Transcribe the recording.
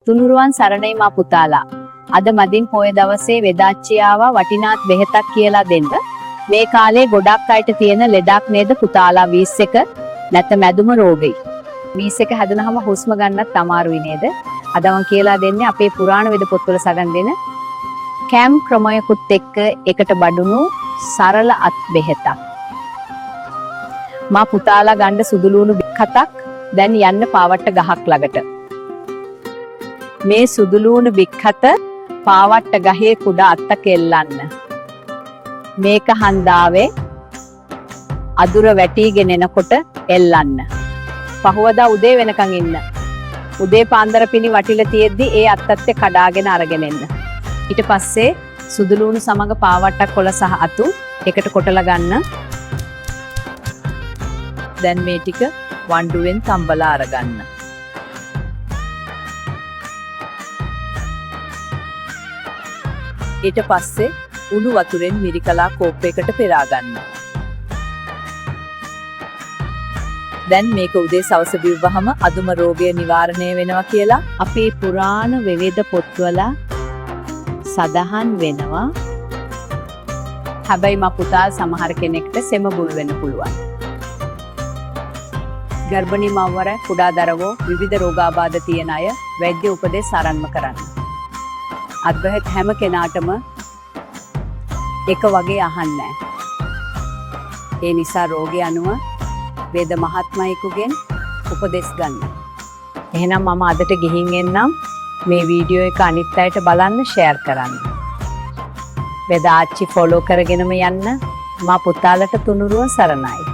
තුනුරුවන් සරණයි මා පුතාලා. අද මදින් පොය දවසේ වෙදාච්චිය ආවා වටිනාත් බෙහෙතක් කියලා දෙන්න. මේ කාලේ ගොඩක් අයට තියෙන ලෙඩක් නේද පුතාලා වීස් එක නැත්නම් මැදුම රෝගී. වීස් එක හැදුනහම හුස්ම ගන්නත් අමාරුයි නේද? අද මම කියලා දෙන්නේ අපේ පුරාණ වෙද පොත්වල සඳහන් දෙන කැම් ක්‍රමයකුත් එක්ක එකට බඩුණු සරල අත් බෙහෙතක්. මා පුතාලා ගන්න සුදුලුණු බික්කතක් දැන් යන්න පාවට්ට ගහක් ළඟට. මේ සුදුලුණු බික්කත පාවට්ට ගහේ කුඩ අත්තක එල්ලන්න. මේක හන්දාවේ අදුර වැටිගෙන එනකොට එල්ලන්න. පහවදා උදේ වෙනකන් ඉන්න. උදේ පාන්දර පිණි වටිලා තියෙද්දි ඒ අත්තත්තේ කඩාගෙන අරගෙන එන්න. ඊට පස්සේ සුදුලුණු සමග පාවට්ටක් කොළ සහ අතු එකට කොටලා ගන්න. දැන් මේ ටික වණ්ඩුවෙන් තම්බලා අරගන්න. ඊට පස්සේ උණු වතුරෙන් මිරිකලා කෝප්පයකට පෙරා ගන්න. දැන් මේක උදේ සවස බිව්වහම අදුම රෝගය නිවාරණය වෙනවා කියලා අපේ පුරාණ වෙවේද පොත්වල සඳහන් වෙනවා. හැබැයි මා පුතා සමහර කෙනෙක්ට සෙම බුල් වෙන්න පුළුවන්. ගර්භණී මව්වර කුඩා දරුවෝ විවිධ රෝගාබාධ තියෙන අය වෛද්‍ය උපදෙස් ආරම්භ කරන්න. අද්භයත් හැම කෙනාටම එක වගේ අහන්නේ නැහැ. ඒ නිසා රෝගය අනුව වේද මහත්මයෙකුගෙන් උපදෙස් ගන්න. එහෙනම් මම අදට ගිහින් එන්නම්. මේ වීඩියෝ එක අනිත් අයට බලන්න ෂෙයාර් කරන්න. වෙදාච්චි ෆොලෝ කරගෙනම යන්න. මා පුතාලට තුනුරුව සරණයි.